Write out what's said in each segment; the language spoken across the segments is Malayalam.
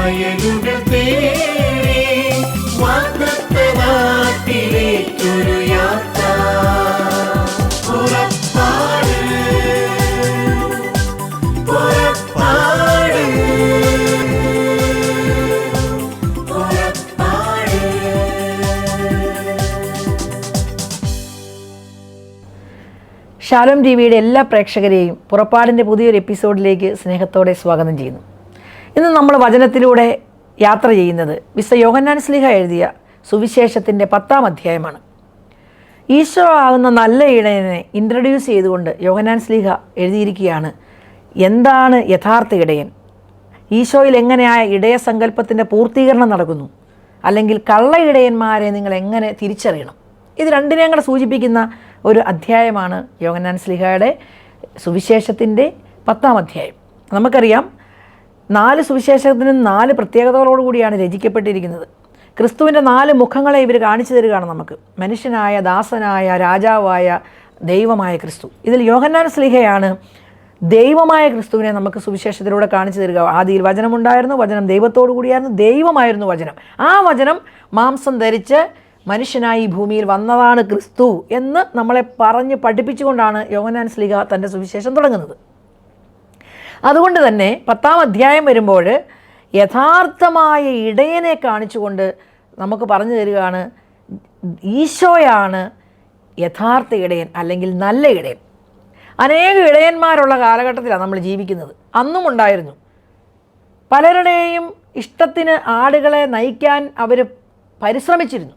വയലുകൾ തേടി വാഗ്ദത്ത നാട്ടിലേക്കൊരു യാത്ര. പുറപ്പാട് പുറപ്പാട് പുറപ്പാട്. ഷാലോം ടിവിയുടെ എല്ലാ പ്രേക്ഷകരെയും പുറപ്പാടിൻ്റെ പുതിയൊരു എപ്പിസോഡിലേക്ക് സ്നേഹത്തോടെ സ്വാഗതം ചെയ്യുന്നു. ഇന്ന് നമ്മൾ വചനത്തിലൂടെ യാത്ര ചെയ്യുന്നത് വിശുദ്ധ യോഹന്നാൻ ശ്ലീഹ എഴുതിയ സുവിശേഷത്തിൻ്റെ 10-ാം അധ്യായമാണ്. ഈശോ ആകുന്ന നല്ല ഇടയനെ ഇൻട്രൊഡ്യൂസ് ചെയ്തുകൊണ്ട് യോഹന്നാൻ ശ്ലീഹ എഴുതിയിരിക്കുകയാണ്, എന്താണ് യഥാർത്ഥ ഇടയൻ, ഈശോയിൽ എങ്ങനെയായ ഇടയസങ്കല്പത്തിൻ്റെ പൂർത്തീകരണം നടക്കുന്നു, അല്ലെങ്കിൽ കള്ള ഇടയന്മാരെ നിങ്ങൾ എങ്ങനെ തിരിച്ചറിയണം. ഇത് രണ്ടിനെയും കൂടെ സൂചിപ്പിക്കുന്ന ഒരു അധ്യായമാണ് യോഹന്നാൻ ശ്ലീഹയുടെ സുവിശേഷത്തിൻ്റെ 10-ാം അധ്യായം. നമുക്കറിയാം, 4 സുവിശേഷത്തിനും 4 പ്രത്യേകതകളോടുകൂടിയാണ് രചിക്കപ്പെട്ടിരിക്കുന്നത്. ക്രിസ്തുവിൻ്റെ 4 മുഖങ്ങളെ ഇവർ കാണിച്ചു തരികയാണ് നമുക്ക്. മനുഷ്യനായ, ദാസനായ, രാജാവായ, ദൈവമായ ക്രിസ്തു. ഇതിൽ യോഹന്നാൻ ശ്ലീഹയാണ് ദൈവമായ ക്രിസ്തുവിനെ നമുക്ക് സുവിശേഷത്തിലൂടെ കാണിച്ചു തരിക. ആദിയിൽ വചനമുണ്ടായിരുന്നു, വചനം ദൈവത്തോടു കൂടിയായിരുന്നു, ദൈവമായിരുന്നു വചനം. ആ വചനം മാംസം ധരിച്ച് മനുഷ്യനായി ഈ ഭൂമിയിൽ വന്നതാണ് ക്രിസ്തു എന്ന് നമ്മളെ പറഞ്ഞ് പഠിപ്പിച്ചുകൊണ്ടാണ് യോഹന്നാൻ ശ്ലീഹ തൻ്റെ സുവിശേഷം തുടങ്ങുന്നത്. അതുകൊണ്ട് തന്നെ 10-ാം അധ്യായം വരുമ്പോൾ യഥാർത്ഥമായ ഇടയനെ കാണിച്ചുകൊണ്ട് നമുക്ക് പറഞ്ഞു തരികയാണ്, ഈശോയാണ് യഥാർത്ഥ ഇടയൻ അല്ലെങ്കിൽ നല്ല ഇടയൻ. അനേക ഇടയന്മാരുള്ള കാലഘട്ടത്തിലാണ് നമ്മൾ ജീവിക്കുന്നത്. അന്നും ഉണ്ടായിരുന്നു. പലരുടെയും ഇഷ്ടത്തിന് ആടുകളെ നയിക്കാൻ അവർ പരിശ്രമിച്ചിരുന്നു.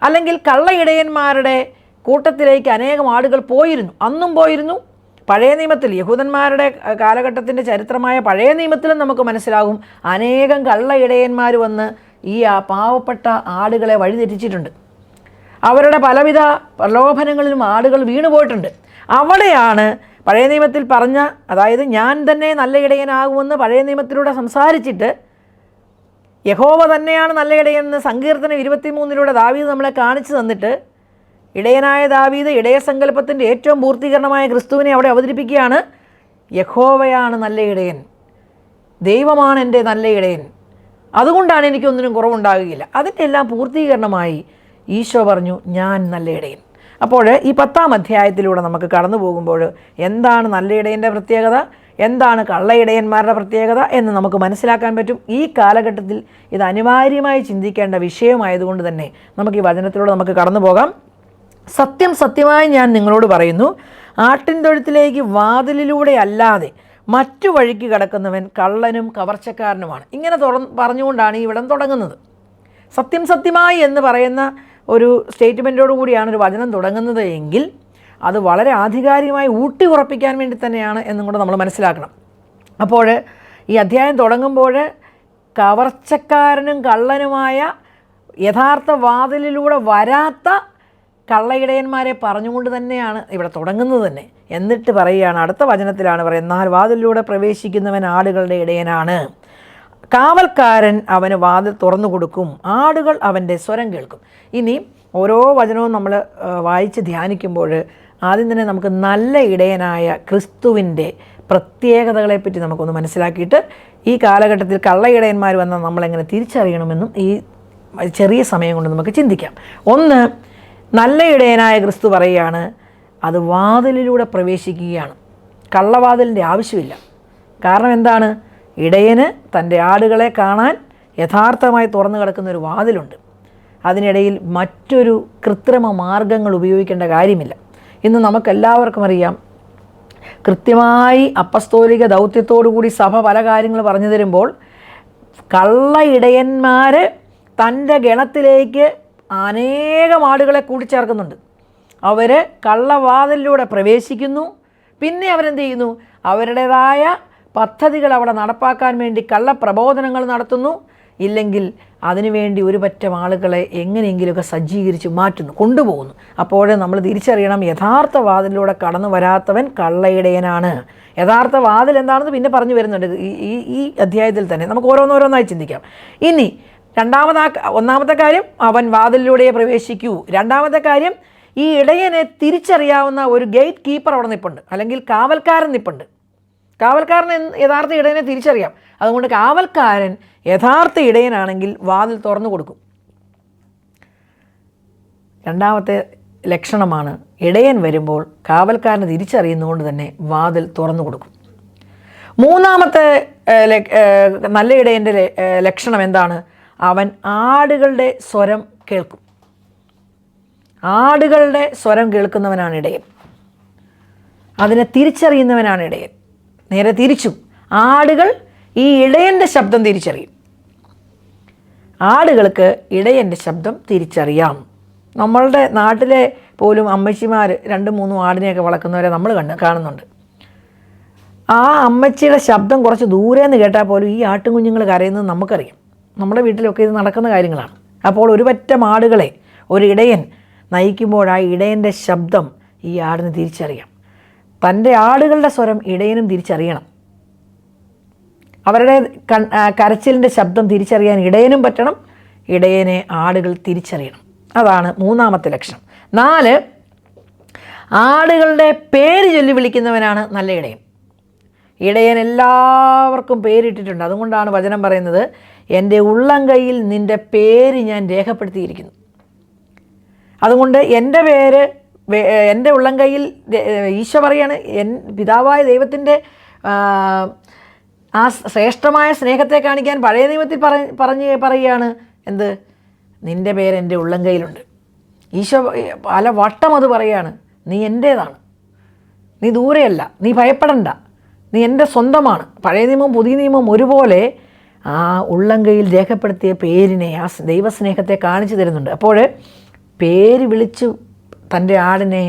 അല്ലെങ്കിൽ കള്ള ഇടയന്മാരുടെ കൂട്ടത്തിലേക്ക് അനേകം ആടുകൾ പോയിരുന്നു, അന്നും പോയിരുന്നു. പഴയ നിയമത്തിൽ, യഹൂദന്മാരുടെ കാലഘട്ടത്തിൻ്റെ ചരിത്രമായ പഴയ നിയമത്തിലും നമുക്ക് മനസ്സിലാകും, അനേകം കള്ള ഇടയന്മാർ വന്ന് ഈ പാവപ്പെട്ട ആടുകളെ വഴിതെറ്റിച്ചിട്ടുണ്ട്. അവരുടെ പലവിധ പ്രലോഭനങ്ങളിലും ആടുകൾ വീണുപോയിട്ടുണ്ട്. അവിടെയാണ് പഴയ നിയമത്തിൽ പറഞ്ഞ, അതായത് ഞാൻ തന്നെ നല്ല ഇടയനാകുമെന്ന് പഴയ നിയമത്തിലൂടെ സംസാരിച്ചിട്ട് യഹോവ തന്നെയാണ് നല്ല ഇടയനെന്ന് സങ്കീർത്തനം 23 ദാവീദ് നമ്മളെ കാണിച്ചു തന്നിട്ട്, ഇടയനായ ദാവീദ് ഇടയസങ്കല്പത്തിൻ്റെ ഏറ്റവും പൂർത്തീകരണമായ ക്രിസ്തുവിനെ അവിടെ അവതരിപ്പിക്കുകയാണ്. യഹോവയാണ് നല്ല ഇടയൻ, ദൈവമാണ് എൻ്റെ നല്ല ഇടയൻ, അതുകൊണ്ടാണ് എനിക്കൊന്നിനും കുറവുണ്ടാകുകയില്ല. അതിൻ്റെ എല്ലാം പൂർത്തീകരണമായി ഈശോ പറഞ്ഞു, ഞാൻ നല്ല ഇടയൻ. അപ്പോൾ ഈ 10-ാം അധ്യായത്തിലൂടെ നമുക്ക് കടന്നു പോകുമ്പോൾ എന്താണ് നല്ല ഇടയൻ്റെ പ്രത്യേകത, എന്താണ് കള്ള ഇടയന്മാരുടെ പ്രത്യേകത എന്ന് നമുക്ക് മനസ്സിലാക്കാൻ പറ്റും. ഈ കാലഘട്ടത്തിൽ ഇത് അനിവാര്യമായി ചിന്തിക്കേണ്ട വിഷയമായതുകൊണ്ട് തന്നെ നമുക്ക് ഈ വചനത്തിലൂടെ നമുക്ക് കടന്നു പോകാം. സത്യം സത്യമായി ഞാൻ നിങ്ങളോട് പറയുന്നു, ആട്ടിൻ തൊഴുത്തിലേക്ക് വാതിലിലൂടെ അല്ലാതെ മറ്റു വഴിക്ക് കടക്കുന്നവൻ കള്ളനും കവർച്ചക്കാരനുമാണ്. ഇങ്ങനെ പറഞ്ഞുകൊണ്ടാണ് ഈ ഇവിടം തുടങ്ങുന്നത്. സത്യം സത്യമായി എന്ന് പറയുന്ന ഒരു സ്റ്റേറ്റ്മെൻറ്റോടു കൂടിയാണ് ഒരു വചനം തുടങ്ങുന്നത് എങ്കിൽ അത് വളരെ ആധികാരികമായി ഊട്ടി ഉറപ്പിക്കാൻ വേണ്ടി തന്നെയാണ് എന്നും കൂടെ നമ്മൾ മനസ്സിലാക്കണം. അപ്പോൾ ഈ അധ്യായം തുടങ്ങുമ്പോൾ കവർച്ചക്കാരനും കള്ളനുമായ യഥാർത്ഥ വാതിലിലൂടെ വരാത്ത കള്ളയിടയന്മാരെ പറഞ്ഞുകൊണ്ട് തന്നെയാണ് ഇവിടെ തുടങ്ങുന്നത് തന്നെ. എന്നിട്ട് പറയുകയാണ്, അടുത്ത വചനത്തിലാണ് പറയുന്നത്, എന്നാൽ വാതിലിലൂടെ പ്രവേശിക്കുന്നവൻ ആടുകളുടെ ഇടയനാണ്, കാവൽക്കാരൻ അവന് വാതിൽ തുറന്നു കൊടുക്കും, ആടുകൾ അവൻ്റെ സ്വരം കേൾക്കും. ഇനി ഓരോ വചനവും നമ്മൾ വായിച്ച് ധ്യാനിക്കുമ്പോൾ ആദ്യം തന്നെ നമുക്ക് നല്ല ഇടയനായ ക്രിസ്തുവിൻ്റെ പ്രത്യേകതകളെപ്പറ്റി നമുക്കൊന്ന് മനസ്സിലാക്കിയിട്ട് ഈ കാലഘട്ടത്തിൽ കള്ള ഇടയന്മാർ വന്നാൽ നമ്മളെങ്ങനെ തിരിച്ചറിയണമെന്നും ഈ ചെറിയ സമയം കൊണ്ട് നമുക്ക് ചിന്തിക്കാം. ഒന്ന്, നല്ല ഇടയനായ ക്രിസ്തു പറയുകയാണ്, അത് വാതിലിലൂടെ പ്രവേശിക്കുകയാണ്. കള്ളവാതിലിൻ്റെ ആവശ്യമില്ല. കാരണം എന്താണ്? ഇടയന് തൻ്റെ ആടുകളെ കാണാൻ യഥാർത്ഥമായി തുറന്നു കിടക്കുന്ന ഒരു വാതിലുണ്ട്. അതിനിടയിൽ മറ്റൊരു കൃത്രിമ മാർഗങ്ങൾ ഉപയോഗിക്കേണ്ട കാര്യമില്ല. ഇന്ന് നമുക്കെല്ലാവർക്കും അറിയാം, കൃത്യമായി അപ്പസ്തോലിക ദൗത്യത്തോടുകൂടി സഭ പല കാര്യങ്ങൾ പറഞ്ഞു തരുമ്പോൾ കള്ള ഇടയന്മാർ തൻ്റെ ഗണത്തിലേക്ക് അനേകം ആടുകളെ കൂട്ടിച്ചേർക്കുന്നുണ്ട്. അവർ കള്ളവാതിലിലൂടെ പ്രവേശിക്കുന്നു. പിന്നെ അവരെന്ത് ചെയ്യുന്നു? അവരുടേതായ പദ്ധതികൾ അവിടെ നടപ്പാക്കാൻ വേണ്ടി കള്ളപ്രബോധനങ്ങൾ നടത്തുന്നു. ഇല്ലെങ്കിൽ അതിനുവേണ്ടി ഒരു പറ്റം ആളുകളെ എങ്ങനെയെങ്കിലുമൊക്കെ സജ്ജീകരിച്ച് മാറ്റുന്നു, കൊണ്ടുപോകുന്നു. അപ്പോൾ നമ്മൾ തിരിച്ചറിയണം, യഥാർത്ഥ വാതിലിലൂടെ കടന്നു വരാത്തവൻ കള്ളയിടയനാണ്. യഥാർത്ഥ വാതിൽ എന്താണെന്ന് പിന്നെ പറഞ്ഞു വരുന്നുണ്ട് ഈ അധ്യായത്തിൽ തന്നെ. നമുക്ക് ഓരോന്നോരോന്നായി ചിന്തിക്കാം. ഇനി ഒന്നാമത്തെ കാര്യം, അവൻ വാതിലിലൂടെ പ്രവേശിക്കൂ. രണ്ടാമത്തെ കാര്യം, ഈ ഇടയനെ തിരിച്ചറിയാവുന്ന ഒരു ഗേറ്റ് കീപ്പർ അവിടെ നിൽപ്പുണ്ട്, അല്ലെങ്കിൽ കാവൽക്കാരൻ നിൽപ്പുണ്ട്. കാവൽക്കാരന് യഥാർത്ഥ ഇടയനെ തിരിച്ചറിയാം. അതുകൊണ്ട് കാവൽക്കാരൻ യഥാർത്ഥ ഇടയനാണെങ്കിൽ വാതിൽ തുറന്നു കൊടുക്കും. രണ്ടാമത്തെ ലക്ഷണമാണ് ഇടയൻ വരുമ്പോൾ കാവൽക്കാരനെ തിരിച്ചറിയുന്നതുകൊണ്ട് തന്നെ വാതിൽ തുറന്നു കൊടുക്കും. മൂന്നാമത്തെ നല്ല ഇടയൻ്റെ ലക്ഷണം എന്താണ്? അവൻ ആടുകളുടെ സ്വരം കേൾക്കും. ആടുകളുടെ സ്വരം കേൾക്കുന്നവനാണ് ഇടയൻ. അതിനെ തിരിച്ചറിയുന്നവനാണ് ഇടയൻ. നേരെ തിരിച്ചും ആടുകൾ ഈ ഇടയൻ്റെ ശബ്ദം തിരിച്ചറിയും. ആടുകൾക്ക് ഇടയൻ്റെ ശബ്ദം തിരിച്ചറിയാം. നമ്മളുടെ നാട്ടിലെ പോലും അമ്മച്ചിമാർ 2-3 ആടിനെയൊക്കെ വളർത്തുന്നവരെ നമ്മൾ കാണുന്നുണ്ട്. ആ അമ്മച്ചിയുടെ ശബ്ദം കുറച്ച് ദൂരെ നിന്ന് കേട്ടാൽ പോലും ഈ ആട്ടുംകുഞ്ഞുങ്ങൾ കരയുന്നത് നമുക്കറിയാം. നമ്മുടെ വീട്ടിലൊക്കെ ഇത് നടക്കുന്ന കാര്യങ്ങളാണ്. അപ്പോൾ ഒരു പറ്റം ആടുകളെ ഒരു ഇടയൻ നയിക്കുമ്പോൾ ആ ഇടയൻ്റെ ശബ്ദം ഈ ആടിന് തിരിച്ചറിയാം. തൻ്റെ ആടുകളുടെ സ്വരം ഇടയനും തിരിച്ചറിയണം. അവരുടെ കരച്ചിലിൻ്റെ ശബ്ദം തിരിച്ചറിയാൻ ഇടയനും പറ്റണം. ഇടയനെ ആടുകൾ തിരിച്ചറിയണം. അതാണ് മൂന്നാമത്തെ ലക്ഷണം. 4, ആടുകളുടെ പേര് ചൊല്ലി വിളിക്കുന്നവനാണ് നല്ല ഇടയൻ. ഇടയൻ എല്ലാവർക്കും പേരിട്ടിട്ടുണ്ട്. അതുകൊണ്ടാണ് വചനം പറയുന്നത്, എൻ്റെ ഉള്ളം കയ്യിൽ നിൻ്റെ പേര് ഞാൻ രേഖപ്പെടുത്തിയിരിക്കുന്നു. അതുകൊണ്ട് എൻ്റെ പേര് എൻ്റെ ഉള്ളം കയ്യിൽ ഈശോ പറയാണ്, പിതാവായ ദൈവത്തിൻ്റെ ആ ശ്രേഷ്ഠമായ സ്നേഹത്തെ കാണിക്കാൻ പഴയ നിയമത്തിൽ പറയുകയാണ് എന്ത്? നിൻ്റെ പേര് എൻ്റെ ഉള്ളം കയ്യിലുണ്ട്. ഈശോ പല വട്ടം അത് പറയാണ്, നീ എൻ്റേതാണ്, നീ ദൂരെയല്ല, നീ ഭയപ്പെടണ്ട, നീ എൻ്റെ സ്വന്തമാണ്. പഴയ നിയമവും പുതിയ നിയമവും ഒരുപോലെ ആ ഉള്ളം കയ്യിൽ രേഖപ്പെടുത്തിയ പേരിനെ, ആ ദൈവസ്നേഹത്തെ കാണിച്ചു തരുന്നുണ്ട്. അപ്പോൾ പേര് വിളിച്ചു തൻ്റെ ആടിനെ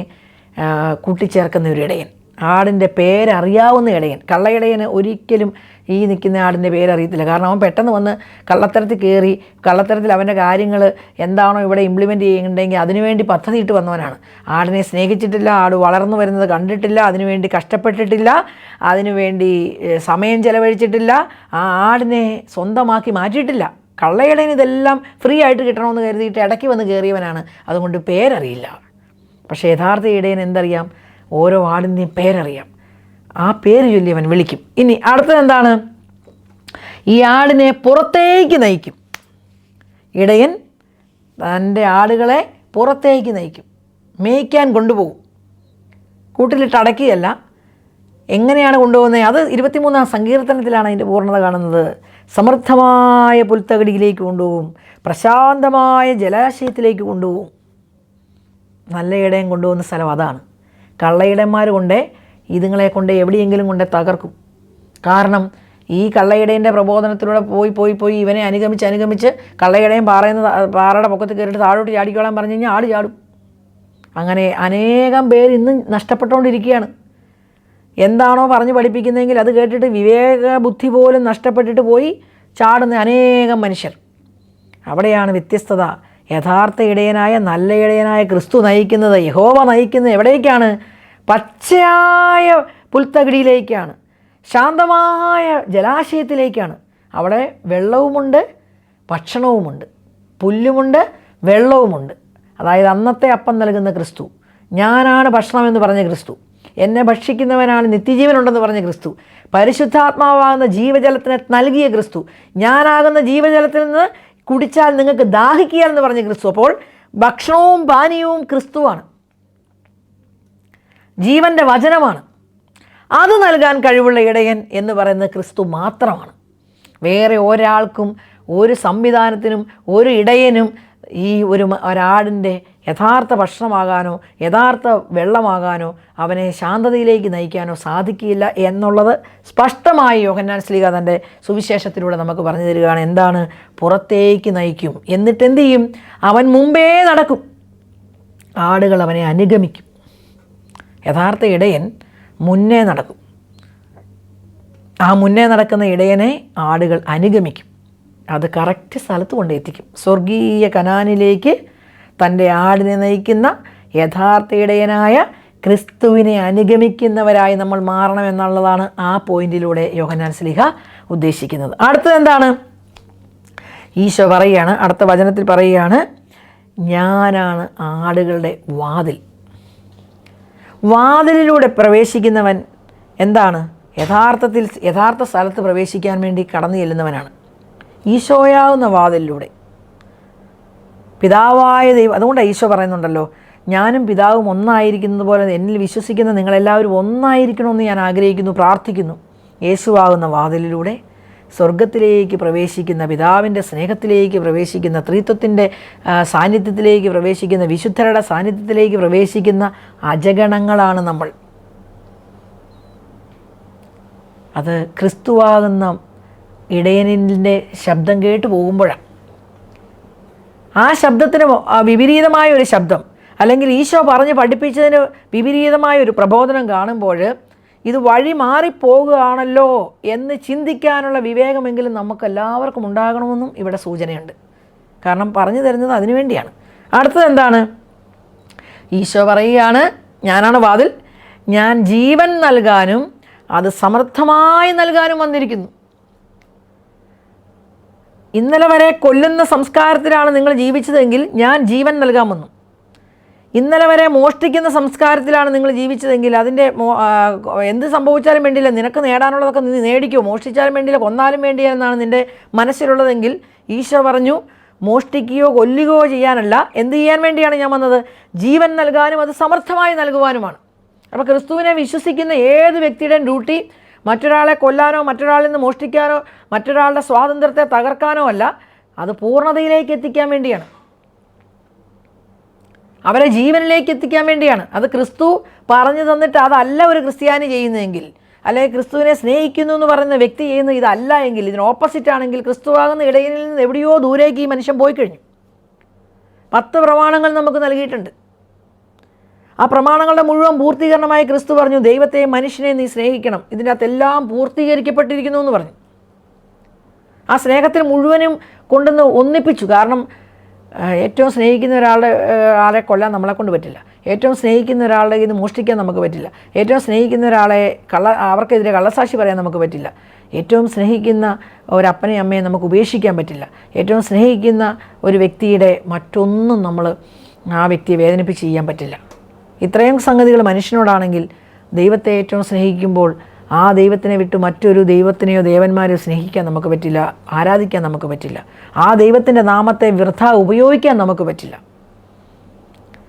കൂട്ടിച്ചേർക്കുന്ന ഒരു ഇടയൻ, ആടിൻ്റെ പേരറിയാവുന്ന ഇടയൻ. കള്ളയിടയന് ഒരിക്കലും ഈ നിൽക്കുന്ന ആടിൻ്റെ പേരറിയത്തില്ല. കാരണം അവൻ പെട്ടെന്ന് വന്ന് കള്ളത്തരത്തിൽ കയറി കള്ളത്തരത്തിൽ അവൻ്റെ കാര്യങ്ങൾ എന്താണോ ഇവിടെ ഇംപ്ലിമെൻറ്റ് ചെയ്യുന്നുണ്ടെങ്കിൽ അതിനുവേണ്ടി പദ്ധതിയിട്ട് വന്നവനാണ്. ആടിനെ സ്നേഹിച്ചിട്ടില്ല, ആട് വളർന്നു വരുന്നത് കണ്ടിട്ടില്ല, അതിനുവേണ്ടി കഷ്ടപ്പെട്ടിട്ടില്ല, അതിനുവേണ്ടി സമയം ചെലവഴിച്ചിട്ടില്ല, ആ ആടിനെ സ്വന്തമാക്കി മാറ്റിയിട്ടില്ല. കള്ളയിടയന് ഇതെല്ലാം ഫ്രീ ആയിട്ട് കിട്ടണമെന്ന് കരുതിയിട്ട് ഇടയ്ക്ക് വന്ന് കയറിയവനാണ്. അതുകൊണ്ട് പേരറിയില്ല. പക്ഷേ യഥാർത്ഥ ഇടയൻ എന്തറിയാം? ഓരോ ആടിൻ്റെയും പേരറിയാം. ആ പേര് ചൊല്ലി അവൻ വിളിക്കും. ഇനി അടുത്തത് എന്താണ്? ഈ ആടിനെ പുറത്തേക്ക് നയിക്കും. ഇടയൻ തൻ്റെ ആടുകളെ പുറത്തേക്ക് നയിക്കും, മേയ്ക്കാൻ കൊണ്ടുപോകും. കൂട്ടിലിട്ട് അടയ്ക്കുകയല്ല. എങ്ങനെയാണ് കൊണ്ടുപോകുന്നത്? അത് 23-ാം സങ്കീർത്തനത്തിലാണ് അതിൻ്റെ പൂർണ്ണത കാണുന്നത്. സമൃദ്ധമായ പുൽത്തകിടിയിലേക്ക് കൊണ്ടുപോകും, പ്രശാന്തമായ ജലാശയത്തിലേക്ക് കൊണ്ടുപോകും. നല്ല ഇടയൻ കൊണ്ടുപോകുന്ന സ്ഥലം അതാണ്. കള്ളയിടന്മാർ കൊണ്ട് ഇതുങ്ങളെ കൊണ്ട് എവിടെയെങ്കിലും കൊണ്ട് തകർക്കും. കാരണം ഈ കള്ളയിടയൻ്റെ പ്രബോധനത്തിലൂടെ പോയി ഇവനെ അനുഗമിച്ച് കള്ളയിടയൻ പാറയുടെ പൊക്കത്ത് കയറിയിട്ട് താഴോട്ട് ചാടിക്കോളാൻ പറഞ്ഞു കഴിഞ്ഞാൽ ആട് ചാടും. അങ്ങനെ അനേകം പേര് ഇന്നും നഷ്ടപ്പെട്ടുകൊണ്ടിരിക്കുകയാണ്. എന്താണോ പറഞ്ഞ് പഠിപ്പിക്കുന്നതെങ്കിൽ അത് കേട്ടിട്ട് വിവേക ബുദ്ധി പോലും നഷ്ടപ്പെട്ടിട്ട് പോയി ചാടുന്ന അനേകം മനുഷ്യർ. അവിടെയാണ് വ്യത്യസ്തത. യഥാർത്ഥ ഇടയനായ നല്ല ഇടയനായ ക്രിസ്തു നയിക്കുന്നത്, യഹോവ നയിക്കുന്നത് എവിടേക്കാണ്? പച്ചയായ പുൽത്തകിടിയിലേക്കാണ്, ശാന്തമായ ജലാശയത്തിലേക്കാണ്. അവിടെ വെള്ളവുമുണ്ട്, ഭക്ഷണവുമുണ്ട്, പുല്ലുമുണ്ട്, വെള്ളവുമുണ്ട്. അതായത് അന്നത്തെ അപ്പം നൽകുന്ന ക്രിസ്തു, ഞാനാണ് ഭക്ഷണമെന്ന് പറഞ്ഞ ക്രിസ്തു, എന്നെ ഭക്ഷിക്കുന്നവനാണ് നിത്യജീവനുണ്ടെന്ന് പറഞ്ഞ ക്രിസ്തു, പരിശുദ്ധാത്മാവാകുന്ന ജീവജലത്തിനെ നൽകിയ ക്രിസ്തു, ഞാനാകുന്ന ജീവജലത്തിൽ നിന്ന് കുടിച്ചാൽ നിങ്ങൾക്ക് ദാഹിക്കുക എന്ന് പറഞ്ഞ ക്രിസ്തു. അപ്പോൾ ഭക്ഷണവും പാനീയവും ക്രിസ്തുവാണ്, ജീവൻ്റെ വചനമാണ്. അത് നൽകാൻ കഴിവുള്ള ഇടയൻ എന്ന് പറയുന്നത് ക്രിസ്തു മാത്രമാണ്. വേറെ ഒരാൾക്കും ഒരു സംവിധാനത്തിനും ഒരു ഇടയനും ഈ ഒരാടിൻ്റെ യഥാർത്ഥ ഭക്ഷണമാകാനോ യഥാർത്ഥ വെള്ളമാകാനോ അവനെ ശാന്തതയിലേക്ക് നയിക്കാനോ സാധിക്കില്ല എന്നുള്ളത് സ്പഷ്ടമായി യോഹന്നാൻ ശ്ലീഹ തൻ്റെ സുവിശേഷത്തിലൂടെ നമുക്ക് പറഞ്ഞു തരികയാണ്. എന്താണ്? പുറത്തേക്ക് നയിക്കും. എന്നിട്ട് എന്തു ചെയ്യും? അവൻ മുമ്പേ നടക്കും, ആടുകൾ അവനെ അനുഗമിക്കും. യഥാർത്ഥ ഇടയൻ മുന്നേ നടക്കും. ആ മുന്നേ നടക്കുന്ന ഇടയനെ ആടുകൾ അനുഗമിക്കും. അത് കറക്റ്റ് സ്ഥലത്ത് കൊണ്ടെത്തിക്കും. സ്വർഗീയ കനാനിലേക്ക് തൻ്റെ ആടിനെ നയിക്കുന്ന യഥാർത്ഥ ഇടയനായ ക്രിസ്തുവിനെ അനുഗമിക്കുന്നവരായി നമ്മൾ മാറണമെന്നുള്ളതാണ് ആ പോയിന്റിലൂടെ യോഹന്നാൻ ശ്ലീഹ ഉദ്ദേശിക്കുന്നത്. അടുത്തത് എന്താണ്? ഈശോ പറയുകയാണ്, അടുത്ത വചനത്തിൽ പറയുകയാണ്, ഞാനാണ് ആടുകളുടെ വാതിൽ. വാതിലിലൂടെ പ്രവേശിക്കുന്നവൻ എന്താണ്? യഥാർത്ഥ സ്ഥലത്ത് പ്രവേശിക്കാൻ വേണ്ടി കടന്നു ചെല്ലുന്നവനാണ്. ഈശോയാവുന്ന വാതിലിലൂടെ പിതാവായ ദൈവം. അതുകൊണ്ട് ഈശോ പറയുന്നുണ്ടല്ലോ, ഞാനും പിതാവും ഒന്നായിരിക്കുന്നത് പോലെ എന്നിൽ വിശ്വസിക്കുന്ന നിങ്ങളെല്ലാവരും ഒന്നായിരിക്കണമെന്ന് ഞാൻ ആഗ്രഹിക്കുന്നു, പ്രാർത്ഥിക്കുന്നു. യേശുവാകുന്ന വാതിലിലൂടെ സ്വർഗത്തിലേക്ക് പ്രവേശിക്കുന്ന, പിതാവിൻ്റെ സ്നേഹത്തിലേക്ക് പ്രവേശിക്കുന്ന, ത്രിത്വത്തിൻ്റെ സാന്നിധ്യത്തിലേക്ക് പ്രവേശിക്കുന്ന, വിശുദ്ധരുടെ സാന്നിധ്യത്തിലേക്ക് പ്രവേശിക്കുന്ന അജഗണങ്ങളാണ് നമ്മൾ. അത് ക്രിസ്തുവാകുന്ന ഇടയനിൻ്റെ ശബ്ദം കേട്ട് പോകുമ്പോഴാണ്. ആ ശബ്ദത്തിന് വിപരീതമായ ഒരു ശബ്ദം, അല്ലെങ്കിൽ ഈശോ പറഞ്ഞ് പഠിപ്പിച്ചതിന് വിപരീതമായ ഒരു പ്രബോധനം കാണുമ്പോൾ ഇത് വഴി മാറിപ്പോകുകയാണല്ലോ എന്ന് ചിന്തിക്കാനുള്ള വിവേകമെങ്കിലും നമുക്കെല്ലാവർക്കും ഉണ്ടാകണമെന്നും ഇവിടെ സൂചനയുണ്ട്. കാരണം പറഞ്ഞു തരുന്നത് അതിനു വേണ്ടിയാണ്. അടുത്തത് എന്താണ്? ഈശോ പറയുകയാണ്, ഞാനാണ് വാതിൽ, ഞാൻ ജീവൻ നൽകാനും അത് സമർത്ഥമായി നൽകാനും വന്നിരിക്കുന്നു. ഇന്നലെ വരെ കൊല്ലുന്ന സംസ്കാരത്തിലാണ് നിങ്ങൾ ജീവിച്ചതെങ്കിൽ ഞാൻ ജീവൻ നൽകാൻ വന്നു. ഇന്നലെ വരെ മോഷ്ടിക്കുന്ന സംസ്കാരത്തിലാണ് നിങ്ങൾ ജീവിച്ചതെങ്കിൽ അതിൻ്റെ എന്ത് സംഭവിച്ചാലും വേണ്ടിയില്ല, നിനക്ക് നേടാനുള്ളതൊക്കെ നീ നേടിക്കോ, മോഷ്ടിച്ചാലും വേണ്ടിയില്ല, കൊന്നാലും വേണ്ടിയില്ല എന്നാണ് നിൻ്റെ മനസ്സിലുള്ളതെങ്കിൽ ഈശോ പറഞ്ഞു, മോഷ്ടിക്കുകയോ കൊല്ലുകയോ ചെയ്യാനല്ല, എന്ത് ചെയ്യാൻ വേണ്ടിയാണ് ഞാൻ വന്നത്? ജീവൻ നൽകാനും അത് സമർത്ഥമായി നൽകുവാനുമാണ്. അപ്പോൾ ക്രിസ്തുവിനെ വിശ്വസിക്കുന്ന ഏത് വ്യക്തിയുടെയും ഡ്യൂട്ടി മറ്റൊരാളെ കൊല്ലാനോ മറ്റൊരാളിൽ നിന്ന് മോഷ്ടിക്കാനോ മറ്റൊരാളുടെ സ്വാതന്ത്ര്യത്തെ തകർക്കാനോ അല്ല, അത് പൂർണ്ണതയിലേക്ക് എത്തിക്കാൻ വേണ്ടിയാണ്, അവരെ ജീവനിലേക്ക് എത്തിക്കാൻ വേണ്ടിയാണ്. അത് ക്രിസ്തു പറഞ്ഞു തന്നിട്ട് അതല്ല ഒരു ക്രിസ്ത്യാനി ചെയ്യുന്നതെങ്കിൽ, അല്ലെങ്കിൽ ക്രിസ്തുവിനെ സ്നേഹിക്കുന്നു എന്ന് പറയുന്ന വ്യക്തി ചെയ്യുന്നത് ഇതല്ല എങ്കിൽ, ഇതിന് ഓപ്പോസിറ്റ് ആണെങ്കിൽ, ക്രിസ്തുവാകുന്ന ഇടയനിൽ നിന്ന് എവിടെയോ ദൂരേക്ക് ഈ മനുഷ്യൻ പോയി കഴിഞ്ഞു. 10 പ്രമാണങ്ങൾ നമുക്ക് നൽകിയിട്ടുണ്ട്. ആ പ്രമാണങ്ങളുടെ മുഴുവൻ പൂർത്തീകരണമായി ക്രിസ്തു പറഞ്ഞു, ദൈവത്തെയും മനുഷ്യനെയും നീ സ്നേഹിക്കണം, ഇതിൻ്റെ അകത്തെല്ലാം പൂർത്തീകരിക്കപ്പെട്ടിരിക്കുന്നു എന്ന് പറഞ്ഞു. ആ സ്നേഹത്തിൽ മുഴുവനും കൊണ്ടുവന്ന് ഒന്നിപ്പിച്ചു. കാരണം ഏറ്റവും സ്നേഹിക്കുന്ന ആളെ കൊല്ലാൻ നമ്മളെക്കൊണ്ട് പറ്റില്ല, ഏറ്റവും സ്നേഹിക്കുന്ന ഒരാളുടെ ഇത് മോഷ്ടിക്കാൻ നമുക്ക് പറ്റില്ല, ഏറ്റവും സ്നേഹിക്കുന്ന ഒരാളെ അവർക്കെതിരെ കള്ളസാക്ഷി പറയാൻ നമുക്ക് പറ്റില്ല, ഏറ്റവും സ്നേഹിക്കുന്ന ഒരപ്പനെയും അമ്മയെ നമുക്ക് ഉപേക്ഷിക്കാൻ പറ്റില്ല, ഏറ്റവും സ്നേഹിക്കുന്ന ഒരു വ്യക്തിയുടെ മറ്റൊന്നും നമ്മൾ ആ വ്യക്തിയെ വേദനിപ്പിച്ച് ചെയ്യാൻ പറ്റില്ല. ഇത്രയും സംഗതികൾ മനുഷ്യനോടാണെങ്കിൽ ദൈവത്തെ ഏറ്റവും സ്നേഹിക്കുമ്പോൾ ആ ദൈവത്തിനെ വിട്ട് മറ്റൊരു ദൈവത്തിനെയോ ദേവന്മാരെയോ സ്നേഹിക്കാൻ നമുക്ക് പറ്റില്ല, ആരാധിക്കാൻ നമുക്ക് പറ്റില്ല, ആ ദൈവത്തിൻ്റെ നാമത്തെ വൃഥ ഉപയോഗിക്കാൻ നമുക്ക് പറ്റില്ല.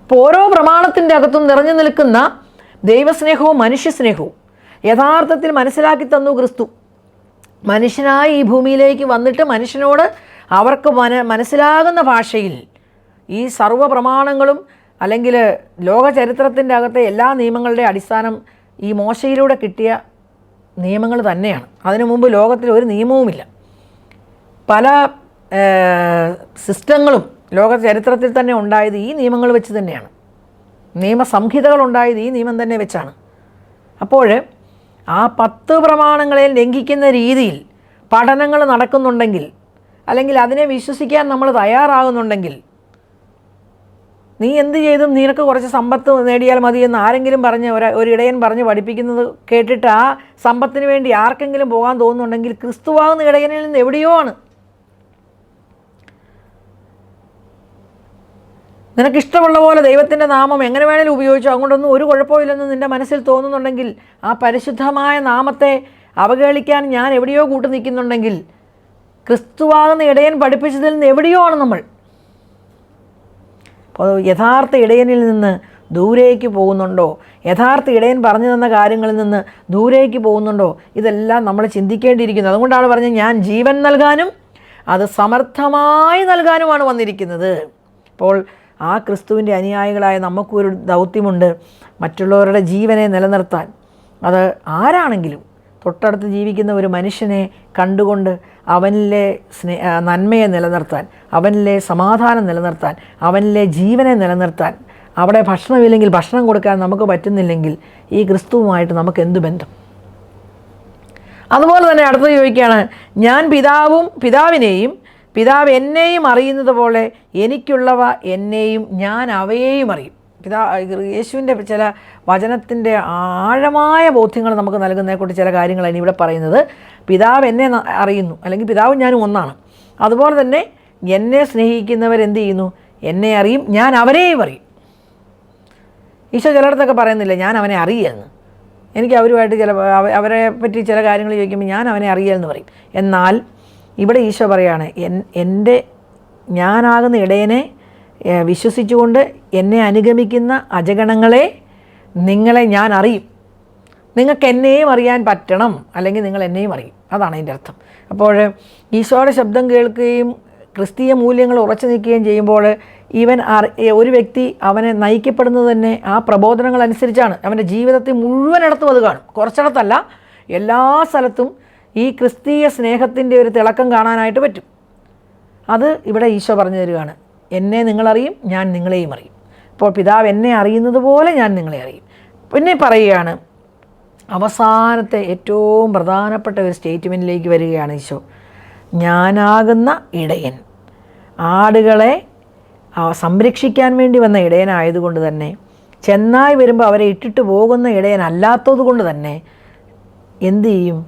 ഇപ്പോൾ ഓരോ പ്രമാണത്തിൻ്റെ അകത്തും നിറഞ്ഞു നിൽക്കുന്ന ദൈവസ്നേഹവും മനുഷ്യസ്നേഹവും യഥാർത്ഥത്തിൽ മനസ്സിലാക്കി തന്നു ക്രിസ്തു. മനുഷ്യനായി ഈ ഭൂമിയിലേക്ക് വന്നിട്ട് മനുഷ്യനോട് അവർക്ക് മനസ്സിലാകുന്ന ഭാഷയിൽ ഈ സർവ്വ പ്രമാണങ്ങളും, അല്ലെങ്കിൽ ലോക ചരിത്രത്തിൻ്റെ അകത്തെ എല്ലാ നിയമങ്ങളുടെ അടിസ്ഥാനം ഈ മോശയിലൂടെ കിട്ടിയ നിയമങ്ങൾ തന്നെയാണ്. അതിനു മുമ്പ് ലോകത്തിൽ ഒരു നിയമവുമില്ല. പല സിസ്റ്റങ്ങളും ലോക ചരിത്രത്തിൽ തന്നെ ഉണ്ടായത് ഈ നിയമങ്ങൾ വെച്ച് തന്നെയാണ്. നിയമസംഹിതകൾ ഉണ്ടായത് ഈ നിയമം തന്നെ വെച്ചാണ്. അപ്പോൾ ആ 10 പ്രമാണങ്ങളെ ലംഘിക്കുന്ന രീതിയിൽ പഠനങ്ങൾ നടക്കുന്നുണ്ടെങ്കിൽ, അല്ലെങ്കിൽ അതിനെ വിശ്വസിക്കാൻ നമ്മൾ തയ്യാറാകുന്നുണ്ടെങ്കിൽ, നീ എന്ത് ചെയ്തും നിനക്ക് കുറച്ച് സമ്പത്ത് നേടിയാൽ മതി എന്ന് ആരെങ്കിലും പറഞ്ഞ് ഒരു ഇടയൻ പറഞ്ഞ് പഠിപ്പിക്കുന്നത് കേട്ടിട്ട് ആ സമ്പത്തിന് വേണ്ടി ആർക്കെങ്കിലും പോകാൻ തോന്നുന്നുണ്ടെങ്കിൽ ക്രിസ്തുവാകുന്ന ഇടയനിൽ നിന്ന് എവിടെയോ ആണ്. നിനക്കിഷ്ടമുള്ള പോലെ ദൈവത്തിൻ്റെ നാമം എങ്ങനെ വേണേലും ഉപയോഗിച്ചു, അതുകൊണ്ടൊന്നും ഒരു കുഴപ്പമില്ലെന്ന് നിൻ്റെ മനസ്സിൽ തോന്നുന്നുണ്ടെങ്കിൽ, ആ പരിശുദ്ധമായ നാമത്തെ അവഹേളിക്കാൻ ഞാൻ എവിടെയോ കൂട്ടു നിൽക്കുന്നുണ്ടെങ്കിൽ, ക്രിസ്തുവാകുന്ന ഇടയൻ പഠിപ്പിച്ചതിൽ നിന്ന് എവിടെയോ ആണ് നമ്മൾ. അപ്പോൾ യഥാർത്ഥ ഇടയനിൽ നിന്ന് ദൂരേക്ക് പോകുന്നുണ്ടോ, യഥാർത്ഥ ഇടയൻ പറഞ്ഞു തന്ന കാര്യങ്ങളിൽ നിന്ന് ദൂരേക്ക് പോകുന്നുണ്ടോ, ഇതെല്ലാം നമ്മൾ ചിന്തിക്കേണ്ടിയിരിക്കുന്നു. അതുകൊണ്ടാണ് പറഞ്ഞത്, ഞാൻ ജീവൻ നൽകാനും അത് സമർത്ഥമായി നൽകാനുമാണ് വന്നിരിക്കുന്നത്. അപ്പോൾ ആ ക്രിസ്തുവിൻ്റെ അനുയായികളായ നമുക്കൊരു ദൗത്യമുണ്ട്, മറ്റുള്ളവരുടെ ജീവനെ നിലനിർത്താൻ. അത് ആരാണെങ്കിലും തൊട്ടടുത്ത് ജീവിക്കുന്ന ഒരു മനുഷ്യനെ കണ്ടുകൊണ്ട് അവനിലെ നന്മയെ നിലനിർത്താൻ, അവനിലെ സമാധാനം നിലനിർത്താൻ, അവനിലെ ജീവനെ നിലനിർത്താൻ. അവിടെ ഭക്ഷണമില്ലെങ്കിൽ ഭക്ഷണം കൊടുക്കാൻ നമുക്ക് പറ്റുന്നില്ലെങ്കിൽ ഈ ക്രിസ്തുവുമായിട്ട് നമുക്ക് എന്ത് ബന്ധം? അതുപോലെ തന്നെ അടുത്ത് ചോദിക്കുകയാണ്, ഞാൻ പിതാവിനെയും പിതാവ് എന്നെയും അറിയുന്നത് പോലെ എനിക്കുള്ളവ എന്നെയും ഞാൻ അവയെയും അറിയും. യേശുവിൻ്റെ ചില വചനത്തിൻ്റെ ആഴമായ ബോധ്യങ്ങൾ നമുക്ക് നൽകുന്നതിനെക്കുറിച്ച് ചില കാര്യങ്ങളാണ് ഇവിടെ പറയുന്നത്. പിതാവ് എന്നെ അറിയുന്നു, അല്ലെങ്കിൽ പിതാവും ഞാനും ഒന്നാണ്. അതുപോലെ തന്നെ എന്നെ സ്നേഹിക്കുന്നവരെന്ത് ചെയ്യുന്നു? എന്നെ അറിയും, ഞാൻ അവരെയും അറിയും. ഈശോ ചിലയിടത്തൊക്കെ പറയുന്നില്ല ഞാൻ അവനെ അറിയുമെന്ന്. എനിക്ക് അവരുമായിട്ട് അവരെ പറ്റി ചില കാര്യങ്ങൾ ചോദിക്കുമ്പോൾ ഞാൻ അവനെ അറിയാമെന്ന് പറയും. എന്നാൽ ഇവിടെ ഈശോ പറയാണ്, ഞാനാകുന്ന ഇടയനെ വിശ്വസിച്ചുകൊണ്ട് എന്നെ അനുഗമിക്കുന്ന അജഗണങ്ങളെ നിങ്ങളെ ഞാൻ അറിയും. നിങ്ങൾക്ക് എന്നെയും അറിയാൻ പറ്റണം, അല്ലെങ്കിൽ നിങ്ങൾ എന്നെയും അറിയും. അതാണ് അതിൻ്റെ അർത്ഥം. അപ്പോൾ ഈശോയുടെ ശബ്ദം കേൾക്കുകയും ക്രിസ്തീയ മൂല്യങ്ങൾ ഉറച്ചു നിൽക്കുകയും ചെയ്യുമ്പോൾ ഒരു വ്യക്തി അവനെ നയിക്കപ്പെടുന്നത് തന്നെ ആ പ്രബോധനങ്ങൾ അനുസരിച്ചാണ്. അവൻ്റെ ജീവിതത്തിൽ മുഴുവനിടത്തും അത് കാണും, കുറച്ചിടത്തല്ല, എല്ലാ സ്ഥലത്തും ഈ ക്രിസ്തീയ സ്നേഹത്തിൻ്റെ ഒരു തിളക്കം കാണാനായിട്ട് പറ്റും. അത് ഇവിടെ ഈശോ പറഞ്ഞു തരികയാണ്, എന്നെ നിങ്ങളറിയും, ഞാൻ നിങ്ങളെയും അറിയും. അപ്പോൾ പിതാവ് എന്നെ അറിയുന്നത് പോലെ ഞാൻ നിങ്ങളെ അറിയും. പിന്നെ പറയുകയാണ്, അവസാനത്തെ ഏറ്റവും പ്രധാനപ്പെട്ട ഒരു സ്റ്റേറ്റ്മെൻറ്റിലേക്ക് വരികയാണ് ഈശോ. ഞാനാകുന്ന ഇടയൻ, ആടുകളെ സംരക്ഷിക്കാൻ വേണ്ടി വന്ന ഇടയനായതുകൊണ്ട് തന്നെ, ചെന്നായി വരുമ്പോൾ അവരെ ഇട്ടിട്ട് പോകുന്ന ഇടയനല്ലാത്തത് കൊണ്ട് തന്നെ എന്തു ചെയ്യും?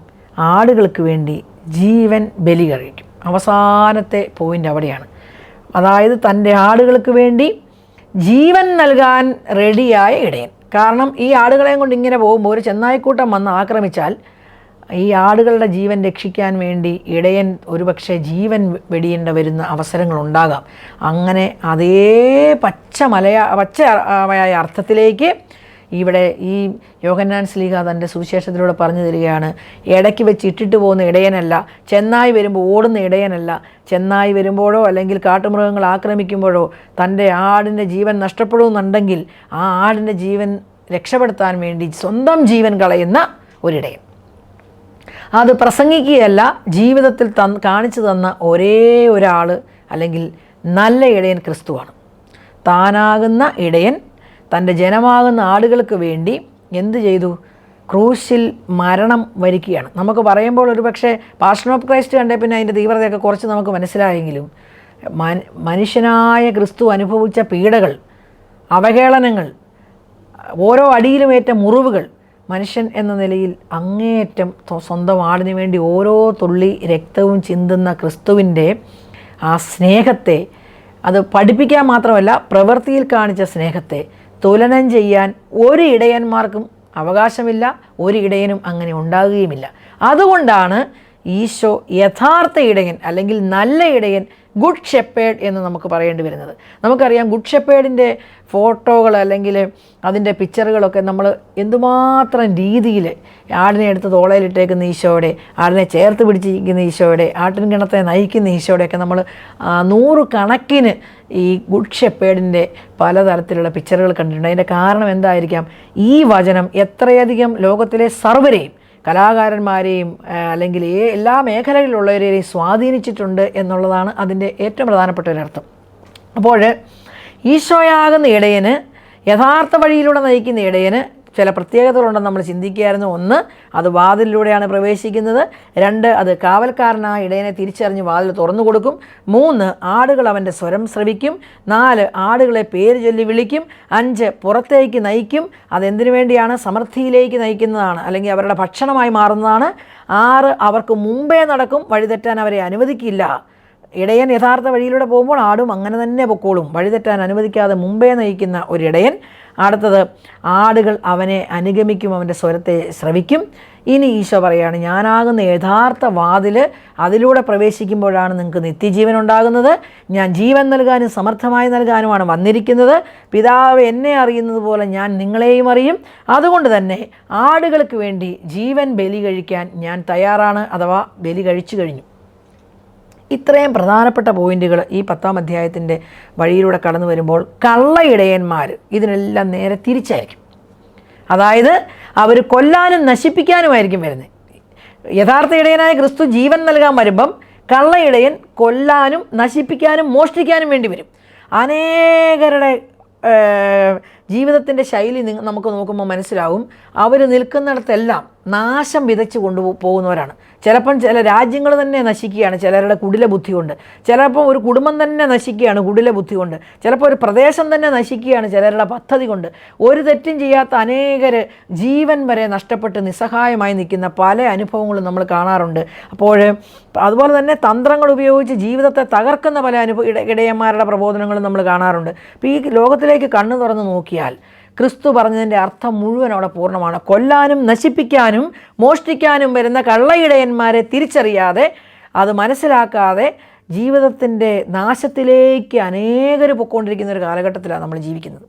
ആടുകൾക്ക് വേണ്ടി ജീവൻ ബലി കഴിക്കും. അവസാനത്തെ പോയിൻ്റ് അവിടെയാണ്. അതായത് തൻ്റെ ആടുകൾക്ക് വേണ്ടി ജീവൻ നൽകാൻ റെഡിയായ ഇടയൻ. കാരണം ഈ ആടുകളെയും കൊണ്ട് ഇങ്ങനെ പോകുമ്പോൾ ഒരു ചെന്നായിക്കൂട്ടം വന്ന് ആക്രമിച്ചാൽ ഈ ആടുകളുടെ ജീവൻ രക്ഷിക്കാൻ വേണ്ടി ഇടയൻ ഒരുപക്ഷെ ജീവൻ വെടിയേണ്ട വരുന്ന അവസരങ്ങളുണ്ടാകാം. അങ്ങനെ അതേ പച്ചയായ അർത്ഥത്തിലേക്ക് ഇവിടെ ഈ യോഹന്നാൻ ശ്ലീഹ തൻ്റെ സുവിശേഷത്തിലൂടെ പറഞ്ഞു തരികയാണ്. ഇടയ്ക്ക് വെച്ച് ഇട്ടിട്ട് പോകുന്ന ഇടയനല്ല, ചെന്നായി വരുമ്പോൾ ഓടുന്ന ഇടയനല്ല. ചെന്നായി വരുമ്പോഴോ അല്ലെങ്കിൽ കാട്ടുമൃഗങ്ങൾ ആക്രമിക്കുമ്പോഴോ തൻ്റെ ആടിൻ്റെ ജീവൻ നഷ്ടപ്പെടുമെന്നുണ്ടെങ്കിൽ ആ ആടിൻ്റെ ജീവൻ രക്ഷപ്പെടുത്താൻ വേണ്ടി സ്വന്തം ജീവൻ കളയുന്ന ഒരിടയൻ. അത് പ്രസംഗിക്കുകയല്ല, ജീവിതത്തിൽ കാണിച്ചു തന്ന ഒരേ ഒരാൾ അല്ലെങ്കിൽ നല്ല ഇടയൻ ക്രിസ്തുവാണ്. താനാകുന്ന ഇടയൻ തൻ്റെ ജനമാകുന്ന ആടുകൾക്ക് വേണ്ടി എന്ത് ചെയ്തു? ക്രൂശിൽ മരണം വരിക്കുകയാണ്. നമുക്ക് പറയുമ്പോൾ ഒരു പക്ഷേ പാഷൻ ഓഫ് ക്രൈസ്റ്റ് കണ്ടേ പിന്നെ അതിൻ്റെ തീവ്രതയൊക്കെ കുറച്ച് നമുക്ക് മനസ്സിലായെങ്കിലും മനുഷ്യനായ ക്രിസ്തു അനുഭവിച്ച പീഡകൾ, അവഹേളനങ്ങൾ, ഓരോ അടിയിലുമേറ്റ മുറിവുകൾ, മനുഷ്യൻ എന്ന നിലയിൽ അങ്ങേയറ്റം സ്വന്തം ആടിന് വേണ്ടി ഓരോ തുള്ളി രക്തവും ചിന്തുന്ന ക്രിസ്തുവിൻ്റെ ആ സ്നേഹത്തെ, അത് പഠിപ്പിക്കാൻ മാത്രമല്ല പ്രവൃത്തിയിൽ കാണിച്ച സ്നേഹത്തെ തുലനം ചെയ്യാൻ ഒരു ഇടയന്മാർക്കും അവകാശമില്ല, ഒരു ഇടയനും അങ്ങനെ ഉണ്ടാകുകയുമില്ല. അതുകൊണ്ടാണ് ഈശോ യഥാർത്ഥ ഇടയൻ അല്ലെങ്കിൽ നല്ല ഇടയൻ, ഗുഡ് ഷെപ്പേഡ് എന്ന് നമുക്ക് പറയേണ്ടി വരുന്നത്. നമുക്കറിയാം ഗുഡ് ഷെപ്പേഡിൻ്റെ ഫോട്ടോകൾ അല്ലെങ്കിൽ അതിൻ്റെ പിക്ചറുകളൊക്കെ നമ്മൾ എന്തുമാത്രം രീതിയിൽ ആടിനെ എടുത്ത് തോളയിലിട്ടേക്കുന്ന ഈശോയുടെ, ആടിനെ ചേർത്ത് പിടിച്ചിരിക്കുന്ന ഈശോയുടെ, ആട്ടിൻകിണത്തെ നയിക്കുന്ന ഈശോയുടെയൊക്കെ നമ്മൾ 100 കണക്കിന് ഈ ഗുഡ് ഷെപ്പേഡിൻ്റെ പലതരത്തിലുള്ള പിക്ചറുകൾ കണ്ടിട്ടുണ്ട്. അതിൻ്റെ കാരണം എന്തായിരിക്കാം? ഈ വചനം എത്രയധികം ലോകത്തിലെ സർവരെയും, കലാകാരന്മാരെയും അല്ലെങ്കിൽ എല്ലാ മേഖലകളിലുള്ളവരെയും സ്വാധീനിച്ചിട്ടുണ്ട് എന്നുള്ളതാണ് അതിൻ്റെ ഏറ്റവും പ്രധാനപ്പെട്ട ഒരർത്ഥം. അപ്പോൾ ഈശോയാകുന്ന ഇടയന്, യഥാർത്ഥ വഴിയിലൂടെ നയിക്കുന്ന ഇടയന് ചില പ്രത്യേകതകളുണ്ടെന്ന് നമ്മൾ ചിന്തിക്കുകയായിരുന്നു. 1, അത് വാതിലിലൂടെയാണ് പ്രവേശിക്കുന്നത്. 2, അത് കാവൽക്കാരനായ ഇടയനെ തിരിച്ചറിഞ്ഞ് വാതിൽ തുറന്നു കൊടുക്കും. 3, ആടുകൾ അവൻ്റെ സ്വരം ശ്രവിക്കും. 4, ആടുകളെ പേര് ചൊല്ലി വിളിക്കും. 5, പുറത്തേക്ക് നയിക്കും. അതെന്തിനു വേണ്ടിയാണ്? സമൃദ്ധിയിലേക്ക് നയിക്കുന്നതാണ്, അല്ലെങ്കിൽ അവരുടെ ഭക്ഷണമായി മാറുന്നതാണ്. 6, അവർക്ക് മുമ്പേ നടക്കും, വഴിതെറ്റാൻ അവരെ അനുവദിക്കില്ല. ഇടയൻ യഥാർത്ഥ വഴിയിലൂടെ പോകുമ്പോൾ ആടും അങ്ങനെ തന്നെ പൊക്കോളും, വഴിതെറ്റാൻ അനുവദിക്കാതെ മുമ്പേ നയിക്കുന്ന ഒരിടയൻ. അടുത്തത്, ആടുകൾ അവനെ അനുഗമിക്കും, അവൻ്റെ സ്വരത്തെ ശ്രവിക്കും. ഇനി ഈശോ പറയാണ്, ഞാനാകുന്ന യഥാർത്ഥ വാതിൽ, അതിലൂടെ പ്രവേശിക്കുമ്പോഴാണ് നിങ്ങൾക്ക് നിത്യജീവൻ ഉണ്ടാകുന്നത്. ഞാൻ ജീവൻ നൽകാനും സമർത്ഥമായി നൽകാനുമാണ് വന്നിരിക്കുന്നത്. പിതാവ് എന്നെ അറിയുന്നത് പോലെ ഞാൻ നിങ്ങളെയും അറിയും. അതുകൊണ്ട് തന്നെ ആടുകൾക്ക് വേണ്ടി ജീവൻ ബലി കഴിക്കാൻ ഞാൻ തയ്യാറാണ്, അഥവാ ബലി കഴിച്ചു കഴിഞ്ഞു. ഇത്രയും പ്രധാനപ്പെട്ട പോയിന്റുകൾ ഈ 10-ാം അധ്യായത്തിൻ്റെ വഴിയിലൂടെ കടന്നു വരുമ്പോൾ കള്ള ഇടയന്മാർ ഇതിനെല്ലാം നേരെ തിരിച്ചായിരിക്കും. അതായത് അവർ കൊല്ലാനും നശിപ്പിക്കാനുമായിരിക്കും വരുന്നത്. യഥാർത്ഥ ഇടയനായ ക്രിസ്തു ജീവൻ നൽകാൻ വരുമ്പം കള്ള ഇടയൻ കൊല്ലാനും നശിപ്പിക്കാനും മോഷ്ടിക്കാനും വേണ്ടി വരും. അനേകരുടെ ജീവിതത്തിൻ്റെ ശൈലി നമുക്ക് നോക്കുമ്പോൾ മനസ്സിലാവും. അവർ നിൽക്കുന്നിടത്തെല്ലാം നാശം വിതച്ച് കൊണ്ടുപോകുന്നവരാണ്. ചിലപ്പം ചില രാജ്യങ്ങൾ തന്നെ നശിക്കുകയാണ് ചിലരുടെ കുടില ബുദ്ധി കൊണ്ട്. ചിലപ്പോൾ ഒരു കുടുംബം തന്നെ നശിക്കുകയാണ് കുടില ബുദ്ധി കൊണ്ട്. ചിലപ്പോൾ ഒരു പ്രദേശം തന്നെ നശിക്കുകയാണ് ചിലരുടെ പദ്ധതി കൊണ്ട്. ഒരു തെറ്റും ചെയ്യാത്ത അനേകർ ജീവൻ വരെ നഷ്ടപ്പെട്ട് നിസ്സഹായമായി നിൽക്കുന്ന പല അനുഭവങ്ങളും നമ്മൾ കാണാറുണ്ട്. അപ്പോൾ അതുപോലെ തന്നെ തന്ത്രങ്ങൾ ഉപയോഗിച്ച് ജീവിതത്തെ തകർക്കുന്ന പല ഇടയന്മാരുടെ പ്രബോധനങ്ങളും നമ്മൾ കാണാറുണ്ട്. അപ്പോൾ ഈ ലോകത്തിലേക്ക് കണ്ണു തുറന്ന് നോക്കിയാൽ ക്രിസ്തു പറഞ്ഞതിൻ്റെ അർത്ഥം മുഴുവൻ അവിടെ പൂർണ്ണമാണ്. കൊല്ലാനും നശിപ്പിക്കാനും മോഷ്ടിക്കാനും വരുന്ന കള്ളയിടയന്മാരെ തിരിച്ചറിയാതെ, അത് മനസ്സിലാക്കാതെ ജീവിതത്തിൻ്റെ നാശത്തിലേക്ക് അനേകർ പൊയ്ക്കൊണ്ടിരിക്കുന്ന ഒരു കാലഘട്ടത്തിലാണ് നമ്മൾ ജീവിക്കുന്നത്.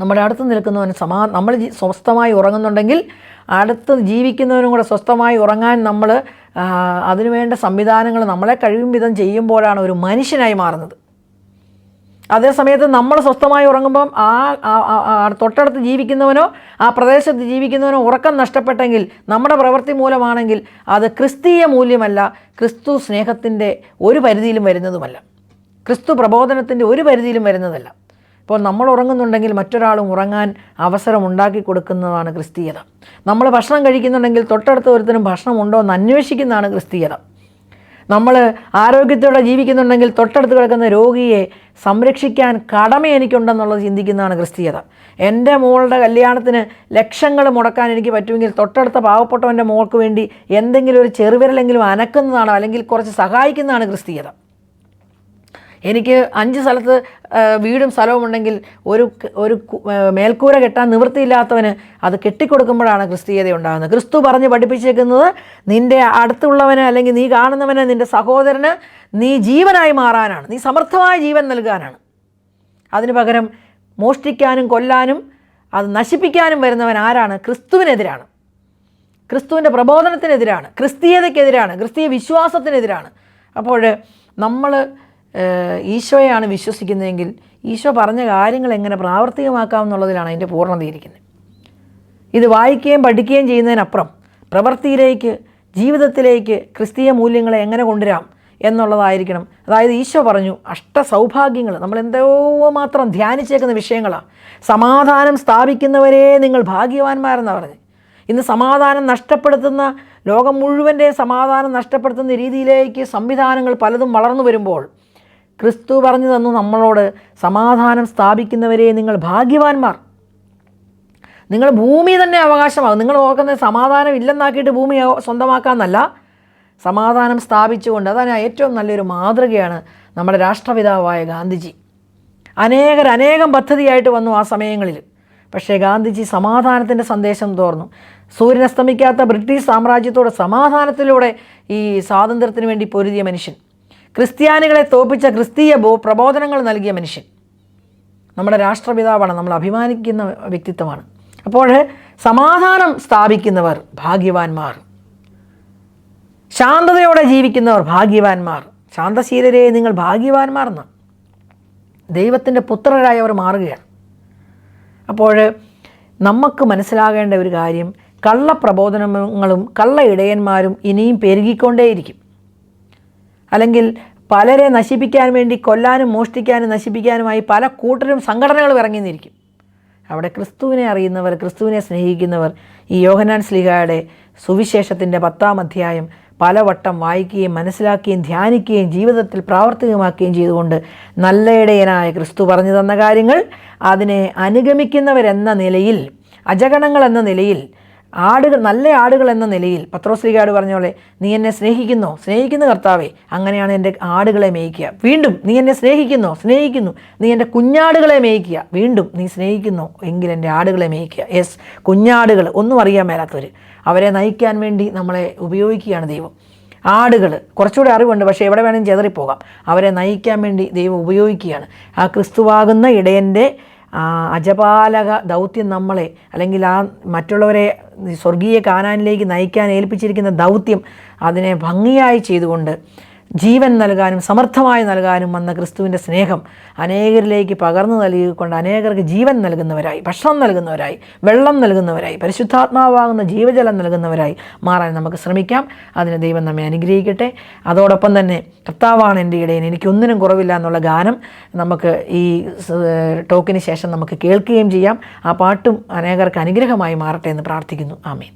നമ്മുടെ അടുത്ത് നിൽക്കുന്നവന് നമ്മൾ സ്വസ്ഥമായി ഉറങ്ങുന്നുണ്ടെങ്കിൽ അടുത്ത് ജീവിക്കുന്നവനും കൂടെ സ്വസ്ഥമായി ഉറങ്ങാൻ നമ്മൾ അതിനുവേണ്ട സംവിധാനങ്ങൾ നമ്മളെ കഴിയും വിധം ചെയ്യുമ്പോഴാണ് ഒരു മനുഷ്യനായി മാറുന്നത്. അതേസമയത്ത് നമ്മൾ സ്വസ്ഥമായി ഉറങ്ങുമ്പം തൊട്ടടുത്ത് ജീവിക്കുന്നവനോ ആ പ്രദേശത്ത് ജീവിക്കുന്നവനോ ഉറക്കം നഷ്ടപ്പെട്ടെങ്കിൽ നമ്മുടെ പ്രവൃത്തി മൂലമാണെങ്കിൽ അത് ക്രിസ്തീയ മൂല്യമല്ല, ക്രിസ്തു സ്നേഹത്തിൻ്റെ ഒരു പരിധിയിലും വരുന്നതുമല്ല, ക്രിസ്തു പ്രബോധനത്തിൻ്റെ ഒരു പരിധിയിലും വരുന്നതല്ല. ഇപ്പോൾ നമ്മൾ ഉറങ്ങുന്നുണ്ടെങ്കിൽ മറ്റൊരാളും ഉറങ്ങാൻ അവസരം ഉണ്ടാക്കി കൊടുക്കുന്നതാണ് ക്രിസ്തീയത. നമ്മൾ ഭക്ഷണം കഴിക്കുന്നുണ്ടെങ്കിൽ തൊട്ടടുത്ത ഒരുത്തരും ഭക്ഷണം ഉണ്ടോ എന്ന് അന്വേഷിക്കുന്നതാണ് ക്രിസ്തീയത. നമ്മൾ ആരോഗ്യത്തോടെ ജീവിക്കുന്നുണ്ടെങ്കിൽ തൊട്ടടുത്ത് കിടക്കുന്ന രോഗിയെ സംരക്ഷിക്കാൻ കടമ എനിക്കുണ്ടെന്നുള്ളത് ചിന്തിക്കുന്നതാണ് ക്രിസ്തീയത. എൻ്റെ മോളുടെ കല്യാണത്തിന് ലക്ഷങ്ങൾ മുടക്കാൻ എനിക്ക് പറ്റുമെങ്കിൽ തൊട്ടടുത്ത പാവപ്പെട്ടവൻ്റെ മോൾക്ക് വേണ്ടി എന്തെങ്കിലും ഒരു ചെറുവിരലെങ്കിലും അനക്കുന്നതാണ്, അല്ലെങ്കിൽ കുറച്ച് സഹായിക്കുന്നതാണ് ക്രിസ്തീയത. എനിക്ക് 5 സ്ഥലത്ത് വീടും സ്ഥലവും ഉണ്ടെങ്കിൽ ഒരു മേൽക്കൂര കെട്ടാൻ നിവൃത്തിയില്ലാത്തവന് അത് കെട്ടിക്കൊടുക്കുമ്പോഴാണ് ക്രിസ്തീയത ഉണ്ടാകുന്നത്. ക്രിസ്തു പറഞ്ഞ് പഠിപ്പിച്ചേക്കുന്നത് നിൻ്റെ അടുത്തുള്ളവന്, അല്ലെങ്കിൽ നീ കാണുന്നവന്, നിൻ്റെ സഹോദരന് നീ ജീവനായി മാറാനാണ്, നീ സമർത്ഥമായ ജീവൻ നൽകാനാണ്. അതിന് പകരം മോഷ്ടിക്കാനും കൊല്ലാനും അത് നശിപ്പിക്കാനും വരുന്നവൻ ആരാണ്? ക്രിസ്തുവിനെതിരാണ്, ക്രിസ്തുവിൻ്റെ പ്രബോധനത്തിനെതിരാണ്, ക്രിസ്തീയതയ്ക്കെതിരാണ്, ക്രിസ്തീയ വിശ്വാസത്തിനെതിരാണ്. അപ്പോൾ നമ്മൾ ഈശോയാണ് വിശ്വസിക്കുന്നതെങ്കിൽ ഈശോ പറഞ്ഞ കാര്യങ്ങൾ എങ്ങനെ പ്രാവർത്തികമാക്കാമെന്നുള്ളതിലാണ് അതിൻ്റെ പൂർണ്ണതയിരിക്കുന്നത്. ഇത് വായിക്കുകയും പഠിക്കുകയും ചെയ്യുന്നതിനപ്പുറം പ്രവൃത്തിയിലേക്ക്, ജീവിതത്തിലേക്ക് ക്രിസ്തീയ മൂല്യങ്ങളെ എങ്ങനെ കൊണ്ടുവരാം എന്നുള്ളതായിരിക്കണം. അതായത് ഈശോ പറഞ്ഞു അഷ്ടസൗഭാഗ്യങ്ങൾ, നമ്മൾ എന്തോ മാത്രം ധ്യാനിച്ചേക്കുന്ന വിഷയങ്ങളാണ്. സമാധാനം സ്ഥാപിക്കുന്നവരെ നിങ്ങൾ ഭാഗ്യവാന്മാരെന്നാണ് പറഞ്ഞത്. ഇന്ന് സമാധാനം നഷ്ടപ്പെടുത്തുന്ന, ലോകം മുഴുവൻ്റെ സമാധാനം നഷ്ടപ്പെടുത്തുന്ന രീതിയിലേക്ക് സംവിധാനങ്ങൾ പലതും വളർന്നു വരുമ്പോൾ ക്രിസ്തു പറഞ്ഞു തന്നു നമ്മളോട്, സമാധാനം സ്ഥാപിക്കുന്നവരെ നിങ്ങൾ ഭാഗ്യവാന്മാർ. നിങ്ങൾ ഭൂമി തന്നെ അവകാശമാകും. നിങ്ങൾ ഓർക്കുന്നത് സമാധാനം ഇല്ലെന്നാക്കിയിട്ട് ഭൂമി സ്വന്തമാക്കാമെന്നല്ല, സമാധാനം സ്ഥാപിച്ചുകൊണ്ട്. അതാണ് ഏറ്റവും നല്ലൊരു മാതൃകയാണ് നമ്മുടെ രാഷ്ട്രപിതാവായ ഗാന്ധിജി. അനേകം പദ്ധതിയായിട്ട് വന്നു ആ സമയങ്ങളിൽ. പക്ഷേ ഗാന്ധിജി സമാധാനത്തിൻ്റെ സന്ദേശം തോർന്നു. സൂര്യനസ്തമിക്കാത്ത ബ്രിട്ടീഷ് സാമ്രാജ്യത്തോട് സമാധാനത്തിലൂടെ ഈ സ്വാതന്ത്ര്യത്തിന് വേണ്ടി പൊരുതിയ മനുഷ്യൻ, ക്രിസ്ത്യാനികളെ തോൽപ്പിച്ച ക്രിസ്തീയ പ്രബോധനങ്ങൾ നൽകിയ മനുഷ്യൻ നമ്മുടെ രാഷ്ട്രപിതാവാണ്, നമ്മൾ അഭിമാനിക്കുന്ന വ്യക്തിത്വമാണ്. അപ്പോൾ സമാധാനം സ്ഥാപിക്കുന്നവർ ഭാഗ്യവാന്മാർ, ശാന്തതയോടെ ജീവിക്കുന്നവർ ഭാഗ്യവാന്മാർ, ശാന്തശീലരെ നിങ്ങൾ ഭാഗ്യവാന്മാർ എന്ന് ദൈവത്തിൻ്റെ പുത്രരായി അവർ മാറുകയാണ്. അപ്പോൾ നമുക്ക് മനസ്സിലാകേണ്ട ഒരു കാര്യം, കള്ളപ്രബോധനങ്ങളും കള്ള ഇടയന്മാരും ഇനിയും പെരുകിക്കൊണ്ടേയിരിക്കും. അല്ലെങ്കിൽ പലരെ നശിപ്പിക്കാൻ വേണ്ടി കൊല്ലാനും മോഷ്ടിക്കാനും നശിപ്പിക്കാനുമായി പല കൂട്ടരും സംഘടനകളും ഇറങ്ങിന്നിരിക്കും. അവിടെ ക്രിസ്തുവിനെ അറിയുന്നവർ, ക്രിസ്തുവിനെ സ്നേഹിക്കുന്നവർ ഈ യോഹന്നാൻ ശ്ലീഹായുടെ സുവിശേഷത്തിൻ്റെ 10-ാം അധ്യായം പലവട്ടം വായിക്കുകയും മനസ്സിലാക്കുകയും ധ്യാനിക്കുകയും ജീവിതത്തിൽ പ്രാവർത്തികമാക്കുകയും ചെയ്തുകൊണ്ട് നല്ല ഇടയനായ ക്രിസ്തു പറഞ്ഞു തന്ന കാര്യങ്ങൾ അതിനെ അനുഗമിക്കുന്നവരെന്ന നിലയിൽ, അജഗണങ്ങൾ എന്ന നിലയിൽ, നല്ല ആടുകൾ എന്ന നിലയിൽ പത്രോസ് ശ്ലീഹായോട് പറഞ്ഞ പോലെ, നീ എന്നെ സ്നേഹിക്കുന്നു, സ്നേഹിക്കുന്ന കർത്താവേ, അങ്ങനെയാണ് എൻ്റെ ആടുകളെ മേയ്ക്കുക. വീണ്ടും, നീ എന്നെ സ്നേഹിക്കുന്നു, നീ എൻ്റെ കുഞ്ഞാടുകളെ മേയ്ക്കുക. വീണ്ടും, നീ സ്നേഹിക്കുന്നു എങ്കിൽ എൻ്റെ ആടുകളെ മേയ്ക്കുക. യെസ്, കുഞ്ഞാടുകൾ, ഒന്നും അറിയാൻ മേലാത്തവർ, അവരെ നയിക്കാൻ വേണ്ടി നമ്മളെ ഉപയോഗിക്കുകയാണ് ദൈവം. ആടുകൾ കുറച്ചുകൂടി അറിവുണ്ട്, പക്ഷേ എവിടെ വേണമെങ്കിലും ചെതറിപ്പോകാം. അവരെ നയിക്കാൻ വേണ്ടി ദൈവം ഉപയോഗിക്കുകയാണ്. ആ ക്രിസ്തുവാകുന്ന ഇടയൻ്റെ അജപാലക ദൗത്യം നമ്മളെ, അല്ലെങ്കിൽ ആ മറ്റുള്ളവരെ സ്വർഗീയ കാനാനിലേക്ക് നയിക്കാൻ ഏൽപ്പിച്ചിരിക്കുന്ന ദൗത്യം, അതിനെ ഭംഗിയായി ചെയ്തുകൊണ്ട് ജീവൻ നൽകാനും സമർത്ഥമായി നൽകാനും വന്ന ക്രിസ്തുവിൻ്റെ സ്നേഹം അനേകരിലേക്ക് പകർന്നു നൽകിക്കൊണ്ട് അനേകർക്ക് ജീവൻ നൽകുന്നവരായി, ഭക്ഷണം നൽകുന്നവരായി, വെള്ളം നൽകുന്നവരായി, പരിശുദ്ധാത്മാവാകുന്ന ജീവജലം നൽകുന്നവരായി മാറാൻ നമുക്ക് ശ്രമിക്കാം. അതിന് ദൈവം നമ്മെ അനുഗ്രഹിക്കട്ടെ. അതോടൊപ്പം തന്നെ കർത്താവാണ് എൻ്റെ ഇടയൻ, എനിക്കൊന്നിനും കുറവില്ല എന്നുള്ള ഗാനം നമുക്ക് ഈ ടോക്കിന് ശേഷം നമുക്ക് കേൾക്കുകയും ചെയ്യാം. ആ പാട്ടും അനേകർക്ക് അനുഗ്രഹമായി മാറട്ടെ എന്ന് പ്രാർത്ഥിക്കുന്നു. ആമേൻ.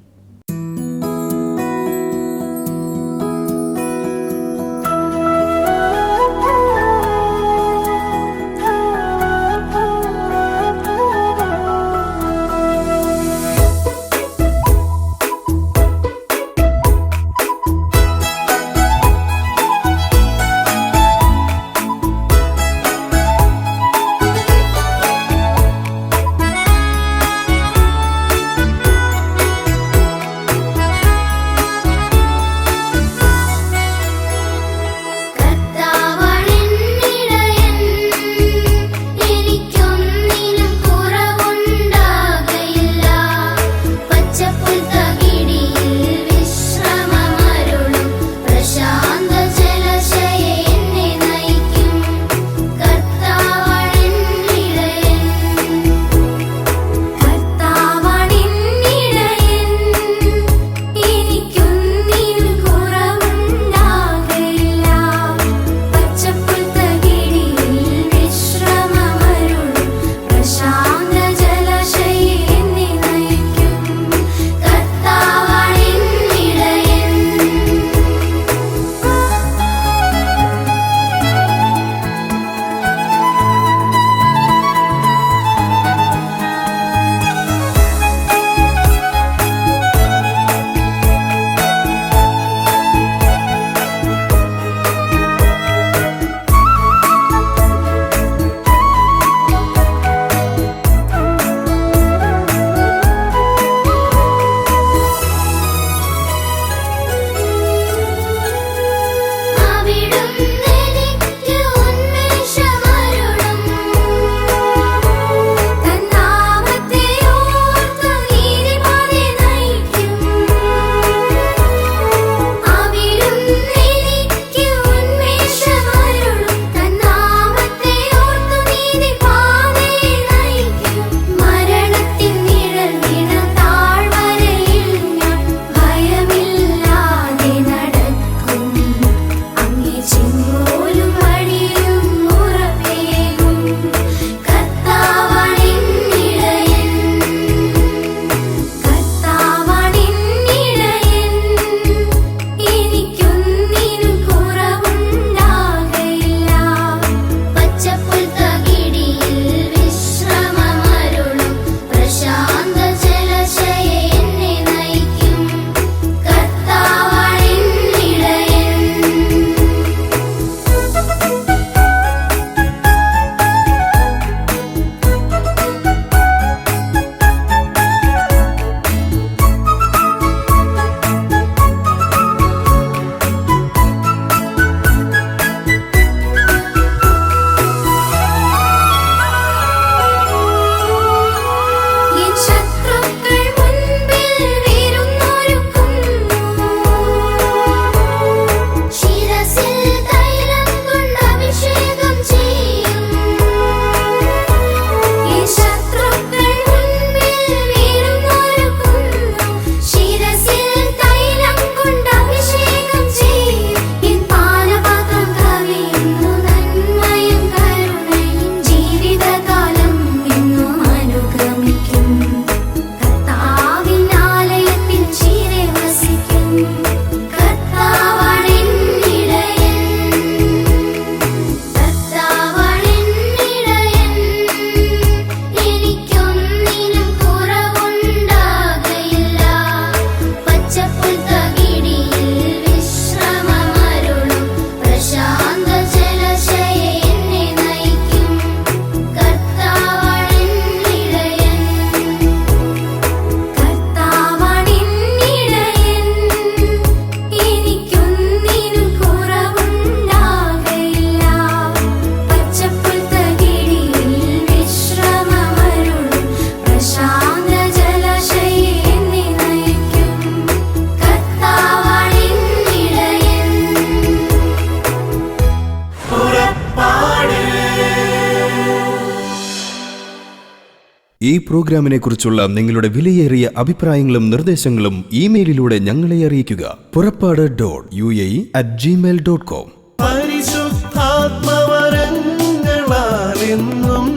ഈ പ്രോഗ്രാമിനെ കുറിച്ചുള്ള നിങ്ങളുടെ വിലയേറിയ അഭിപ്രായങ്ങളും നിർദ്ദേശങ്ങളും ഇമെയിലിലൂടെ ഞങ്ങളെ അറിയിക്കുക. purappadu.uae@gmail.com. പരിശുദ്ധാത്മവരങ്ങളാലെന്നും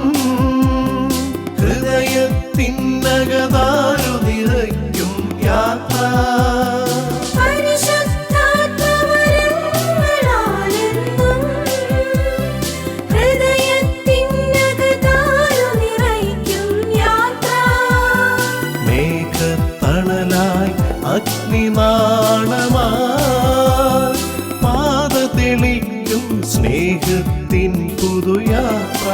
ഹൃദയത്തിനകതാരു നിറയ്ക്കും യാത്ര. മേഘത്തണലായി അഗ്നിനാളമായി പാത തെളിക്കും സ്നേഹത്തിൻ പുതുയാത്ര.